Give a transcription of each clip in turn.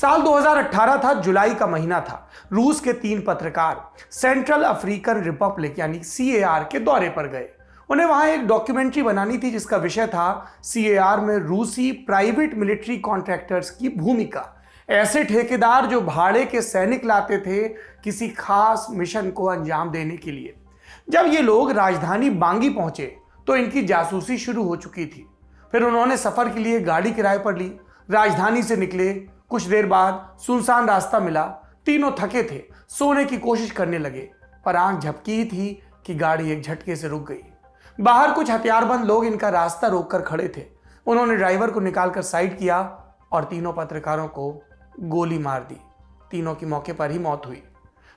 साल 2018 था, जुलाई का महीना था। रूस के 3 पत्रकार सेंट्रल अफ्रीकन रिपब्लिक यानी CAR के दौरे पर गए। उन्हें वहां एक डॉक्यूमेंट्री बनानी थी जिसका विषय था CAR में रूसी प्राइवेट मिलिट्री कॉन्ट्रैक्टर्स की भूमिका। ऐसे ठेकेदार जो भाड़े के सैनिक लाते थे किसी खास मिशन को अंजाम देने के लिए। जब ये लोग राजधानी बांगी पहुंचे तो इनकी जासूसी शुरू हो चुकी थी। फिर उन्होंने सफर के लिए गाड़ी किराए पर ली, राजधानी से निकले। कुछ देर बाद सुनसान रास्ता मिला। तीनों थके थे, सोने की कोशिश करने लगे, पर आंख झपकी ही थी कि गाड़ी एक झटके से रुक गई। बाहर कुछ हथियारबंद लोग इनका रास्ता रोककर खड़े थे। उन्होंने ड्राइवर को निकालकर साइड किया और तीनों पत्रकारों को गोली मार दी। तीनों की मौके पर ही मौत हुई।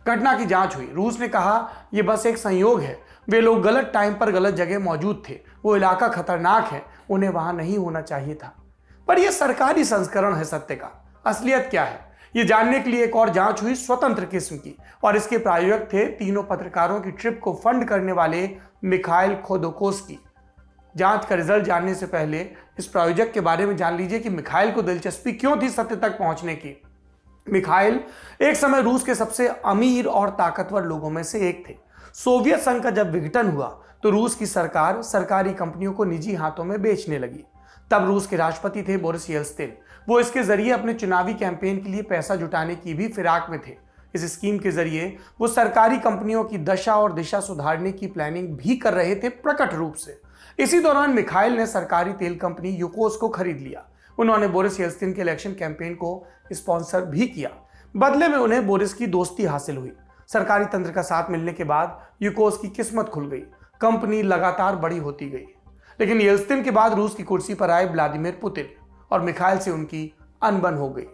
घटना की जांच हुई। रूस ने कहा यह बस एक संयोग है, वे लोग गलत टाइम पर गलत जगह मौजूद थे, वो इलाका खतरनाक है, उन्हें वहां नहीं होना चाहिए था। पर यह सरकारी संस्करण है सत्य का। असलियत क्या है ये जानने के लिए एक और जांच हुई, स्वतंत्र किस्म की, और इसके प्रायोजक थे तीनों पत्रकारों की ट्रिप को फंड करने वाले मिखाइल खोदोकोस्की। जांच का रिजल्ट जानने से पहले इस प्रायोजक के बारे में जान लीजिए कि मिखाइल को दिलचस्पी क्यों थी सत्य तक पहुंचने की। मिखाइल एक समय रूस के सबसे अमीर और ताकतवर लोगों में से एक थे। सोवियत संघ का जब विघटन हुआ तो रूस की सरकार सरकारी कंपनियों को निजी हाथों में बेचने लगी। तब रूस के राष्ट्रपति थे बोरिस येल्त्सिन। वो इसके जरिए अपने चुनावी कैंपेन के लिए पैसा जुटाने की भी फिराक में थे। इस स्कीम के जरिए वो सरकारी कंपनियों की दशा और दिशा सुधारने की प्लानिंग भी कर रहे थे प्रकट रूप से। इसी दौरान मिखाइल ने सरकारी तेल कंपनी यूकोस को खरीद लिया। उन्होंने बोरिस येल्त्सिन के इलेक्शन कैंपेन को स्पॉन्सर भी किया। बदले में उन्हें बोरिस की दोस्ती हासिल हुई। सरकारी तंत्र का साथ मिलने के बाद यूकोस की किस्मत खुल गई। कंपनी लगातार बड़ी होती गई। लेकिन येल्त्सिन के बाद रूस की कुर्सी पर आए व्लादिमीर पुतिन और मिखाइल से उनकी अनबन हो गई।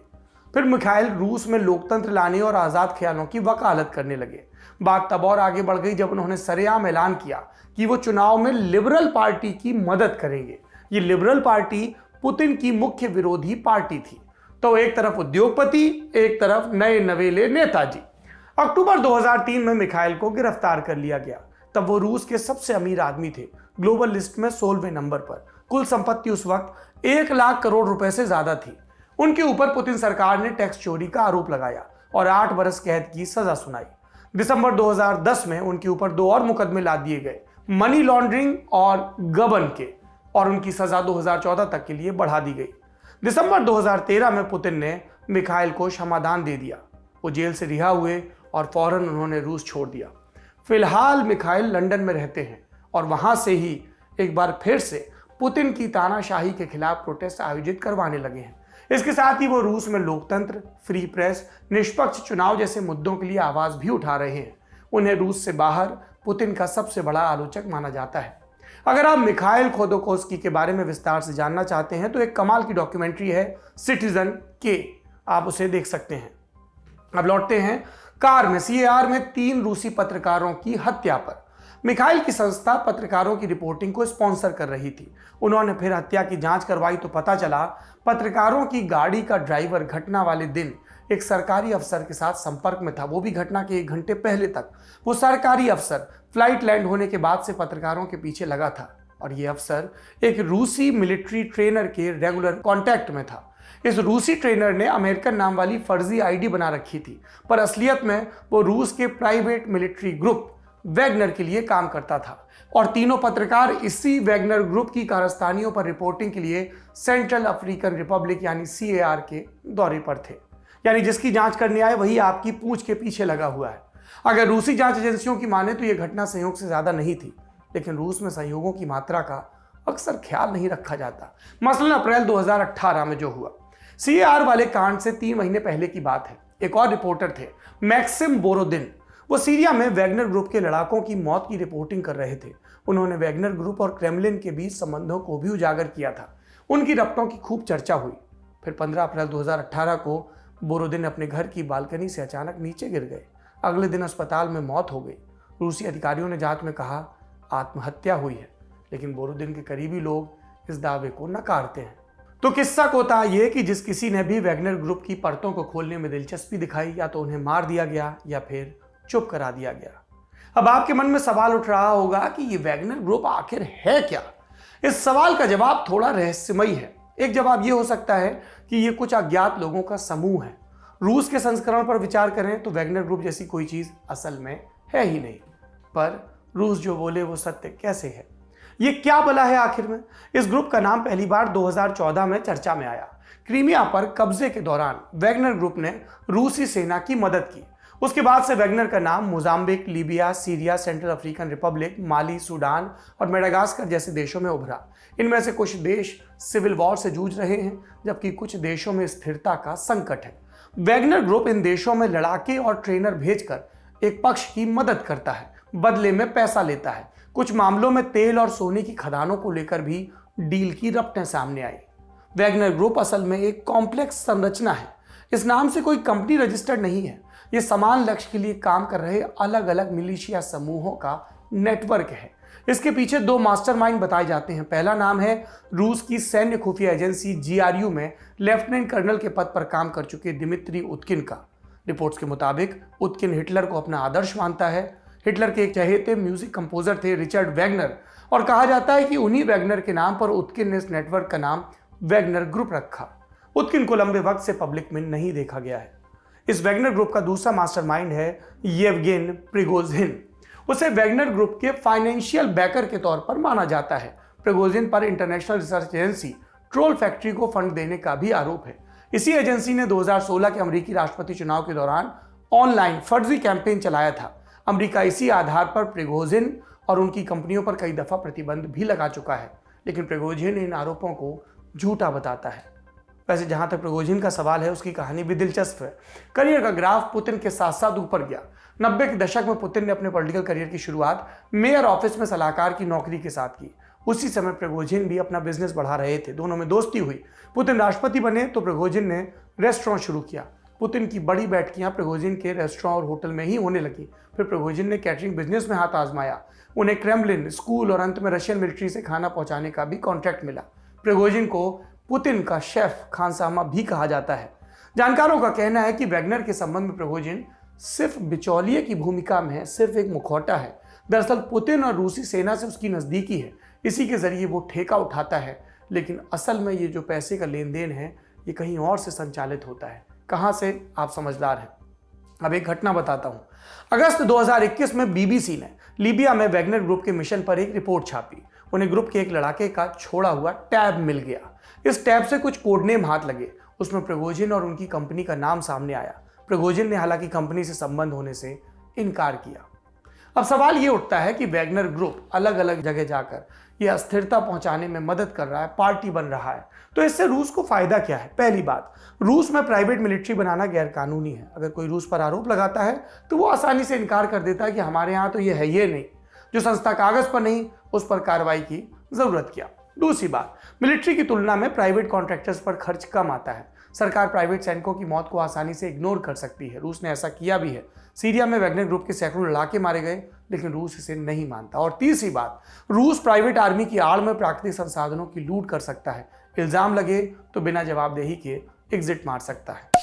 फिर मिखाइल रूस में लोकतंत्र लाने और आजाद ख्यालों की वकालत करने लगे। बात तब और आगे बढ़ गई जब उन्होंने सरेआम ऐलान किया कि वो चुनाव में लिबरल पार्टी की मदद करेंगे। ये लिबरल पार्टी पुतिन की मुख्य विरोधी पार्टी थी। तो एक तरफ उद्योगपति, एक तरफ नए नवेले नेताजी। अक्टूबर 2003 में मिखाइल को गिरफ्तार कर लिया गया। तब वो रूस के सबसे अमीर आदमी थे, ग्लोबल लिस्ट में 16वें नंबर पर। कुल संपत्ति उस वक्त 1 लाख करोड़ रुपए से ज्यादा थी। उनके ऊपर पुतिन सरकार ने टैक्स चोरी का आरोप लगाया और 8 बरस कैद की सजा सुनाई। दिसंबर 2010 में उनके ऊपर 2 और मुकदमे लाद दिए गए, मनी लॉन्ड्रिंग और गबन के, और उनकी सजा 2014 तक के लिए बढ़ा दी गई। दिसंबर 2013 में पुतिन ने मिखाइल को क्षमादान दे दिया। वो जेल से रिहा हुए और फौरन उन्होंने रूस छोड़ दिया। फिलहाल मिखाइल लंदन में रहते हैं और वहां से ही एक बार फिर से पुतिन की तानाशाही के खिलाफ प्रोटेस्ट आयोजित करवाने लगे हैं। इसके साथ ही वो रूस में लोकतंत्र, फ्री प्रेस, निष्पक्ष चुनाव जैसे मुद्दों के लिए आवाज भी उठा रहे हैं। उन्हें रूस से बाहर पुतिन का सबसे बड़ा आलोचक माना जाता है। अगर आप मिखाइल खोदोकोस्की के बारे में विस्तार से जानना चाहते हैं तो एक कमाल की डॉक्यूमेंट्री है सिटीजन के, आप उसे देख सकते हैं। अब लौटते हैं कार में CAR में 3 रूसी पत्रकारों की हत्या पर। मिखाइल की संस्था पत्रकारों की रिपोर्टिंग को स्पॉन्सर कर रही थी। उन्होंने फिर हत्या की जांच करवाई तो पता चला पत्रकारों की गाड़ी का ड्राइवर घटना वाले दिन एक सरकारी अफसर के साथ संपर्क में था, वो भी घटना के 1 घंटे पहले तक। वो सरकारी अफसर फ्लाइट लैंड होने के बाद से पत्रकारों के पीछे लगा था और ये अफसर एक रूसी मिलिट्री ट्रेनर के रेगुलर कांटेक्ट में था। इस रूसी ट्रेनर ने अमेरिकन नाम वाली फर्जी आईडी बना रखी थी, पर असलियत में वो रूस के प्राइवेट मिलिट्री ग्रुप वैगनर के लिए काम करता था। और तीनों पत्रकार इसी वैगनर ग्रुप की कारस्तानियों पर रिपोर्टिंग के लिए सेंट्रल अफ्रीकन रिपब्लिक यानी CAR के दौरे पर थे। यानी जिसकी जांच करने आए वही आपकी पूंछ के पीछे लगा हुआ है। अगर रूसी जांच एजेंसियों की माने तो यह घटना संयोग से ज्यादा नहीं थी, लेकिन रूस में संयोगों की मात्रा का अक्सर ख्याल नहीं रखा जाता। मसलन अप्रैल 2018 में जो हुआ, CAR वाले कांड से 3 महीने पहले की बात है। एक और रिपोर्टर थे मैक्सिम बोरोदिन। वो सीरिया में वैगनर ग्रुप के लड़ाकों की मौत की रिपोर्टिंग कर रहे थे। उन्होंने वैगनर ग्रुप और क्रेमलिन के बीच संबंधों को भी उजागर किया था। उनकी रपटों की खूब चर्चा हुई। फिर 15 अप्रैल 2018 को बोरोदिन अपने घर की बालकनी से अचानक नीचे गिर गए। अगले दिन अस्पताल में मौत हो गई। रूसी अधिकारियों ने जांच में कहा आत्महत्या हुई है, लेकिन बोरोदिन के करीबी लोग इस दावे को नकारते हैं। तो किस्सा कोता ये कि जिस किसी ने भी वैगनर ग्रुप की परतों को खोलने में दिलचस्पी दिखाई, या तो उन्हें मार दिया गया या फिर चुप करा दिया गया। अब आपके मन में सवाल उठ रहा होगा कि ये वैगनर ग्रुप आखिर है क्या? इस सवाल का जवाब थोड़ा रहस्यमयी है। एक जवाब यह हो सकता है कि यह कुछ अज्ञात लोगों का समूह है। रूस के संस्करण पर विचार करें तो वैगनर ग्रुप जैसी कोई चीज असल में है ही नहीं। पर रूस जो बोले वो सत्य कैसे है? ये क्या बला है आखिर में? इस ग्रुप का नाम पहली बार 2014 में चर्चा में आया। क्रीमिया पर कब्जे के दौरान वैगनर ग्रुप ने रूसी सेना की मदद की। उसके बाद से वैगनर का नाम Mozambique, Libya, Syria, Central African Republic, Mali, Sudan और मेडागास्कर जैसे देशों में उभरा। इनमें से कुछ देश सिविल वॉर से जूझ रहे हैं, जबकि कुछ देशों में स्थिरता का संकट है। वैगनर ग्रुप इन देशों में लड़ाके और ट्रेनर भेजकर एक पक्ष की मदद करता है, बदले में पैसा लेता है। कुछ मामलों में तेल और सोने की खदानों को लेकर भी डील की रपटें सामने आई। वैगनर ग्रुप असल में एक कॉम्प्लेक्स संरचना है। इस नाम से कोई कंपनी रजिस्टर्ड नहीं है। ये समान लक्ष्य के लिए काम कर रहे अलग अलग मिलिशिया समूहों का नेटवर्क है। इसके पीछे दो मास्टरमाइंड बताए जाते हैं। पहला नाम है रूस की सैन्य खुफिया एजेंसी GRU में लेफ्टिनेंट कर्नल के पद पर काम कर चुके दिमित्री उतकिन का। रिपोर्ट्स के मुताबिक उतकिन हिटलर को अपना आदर्श मानता है। हिटलर के एक चहेते म्यूजिक कंपोजर थे रिचर्ड वैगनर, और कहा जाता है कि उन्हीं वैगनर के नाम पर उतकिन ने इस नेटवर्क का नाम वैगनर ग्रुप रखा। उतकिन को लंबे वक्त से पब्लिक में नहीं देखा गया है। इस वैगनर ग्रुप का दूसरा मास्टरमाइंड है येवगेन प्रिगोजिन। उसे वैगनर ग्रुप के फाइनेंशियल बैकर के तौर पर माना जाता है। प्रिगोजिन पर international research agency troll factory को फंड देने का भी आरोप है। इसी एजेंसी ने 2016 के अमेरिकी राष्ट्रपति चुनाव के दौरान ऑनलाइन फर्जी कैंपेन चलाया था। अमेरिका इसी आधार पर प्रिगोजिन और उनकी कंपनियों पर कई दफा प्रतिबंध भी लगा चुका है, लेकिन प्रिगोजिन इन आरोपों को झूठा बताता है। वैसे जहां तक प्रिगोजिन का सवाल है, उसकी कहानी भी दिलचस्प है। करियर का ग्राफ पुतिन के साथ साथ ऊपर गया। 90 के दशक में पुतिन ने अपने पॉलिटिकल करियर की शुरुआत मेयर ऑफिस में सलाहकार की नौकरी के साथ की। उसी समय प्रिगोजिन भी अपना बिजनेस बढ़ा रहे थे। दोनों में दोस्ती हुई। पुतिन राष्ट्रपति बने तो प्रिगोजिन ने रेस्टोरेंट शुरू किया। पुतिन की बड़ी बैठकियां प्रिगोजिन के रेस्टोरेंट और होटल में ही होने लगी। फिर प्रिगोजिन ने कैटरिंग बिजनेस में हाथ आजमाया। उन्हें क्रेमलिन, स्कूल और अंत में रशियन मिलिट्री से खाना पहुंचाने का भी कॉन्ट्रैक्ट मिला। प्रिगोजिन को पुतिन का शेफ खानसामा भी कहा जाता है। जानकारों का कहना है कि वैगनर के संबंध में प्रिगोजिन सिर्फ बिचौलिए की भूमिका में है, सिर्फ एक मुखौटा है। दरअसल पुतिन और रूसी सेना से उसकी नजदीकी है। इसी के जरिए वो ठेका उठाता है, लेकिन असल में ये जो पैसे का लेन देन है ये कहीं और से संचालित होता है। कहां से? आप समझदार हैं। अब एक घटना बताता हूं। अगस्त 2021 में BBC ने लीबिया में वैगनर ग्रुप के मिशन पर एक रिपोर्ट छापी। उन्हें ग्रुप के एक लड़ाके का छोड़ा हुआ टैब मिल गया। इस टैब से कुछ कोडनेम हाथ लगे। उसमें प्रिगोजिन और उनकी कंपनी का नाम सामने आया। प्रिगोजिन ने हालांकि कंपनी से संबंध होने से इनकार किया। अब सवाल ये उठता है कि वैगनर ग्रुप अलग अलग जगह जाकर यह अस्थिरता पहुंचाने में मदद कर रहा है, पार्टी बन रहा है, तो इससे रूस को फायदा क्या है? पहली बात, रूस में प्राइवेट मिलिट्री बनाना गैरकानूनी है। अगर कोई रूस पर आरोप लगाता है तो वो आसानी से इनकार कर देता है कि हमारे यहाँ तो ये है ये नहीं। जो संस्था कागज पर नहीं, उस पर कार्रवाई की जरूरत क्या? दूसरी बात, मिलिट्री की तुलना में प्राइवेट कॉन्ट्रैक्टर्स पर खर्च कम आता है। सरकार प्राइवेट सैनिकों की मौत को आसानी से इग्नोर कर सकती है। रूस ने ऐसा किया भी है। सीरिया में वैगनर ग्रुप के सैकड़ों लड़ाके मारे गए, लेकिन रूस इसे नहीं मानता। और तीसरी बात, रूस प्राइवेट आर्मी की आड़ में प्राकृतिक संसाधनों की लूट कर सकता है। इल्जाम लगे तो बिना जवाबदेही के एग्जिट मार सकता है।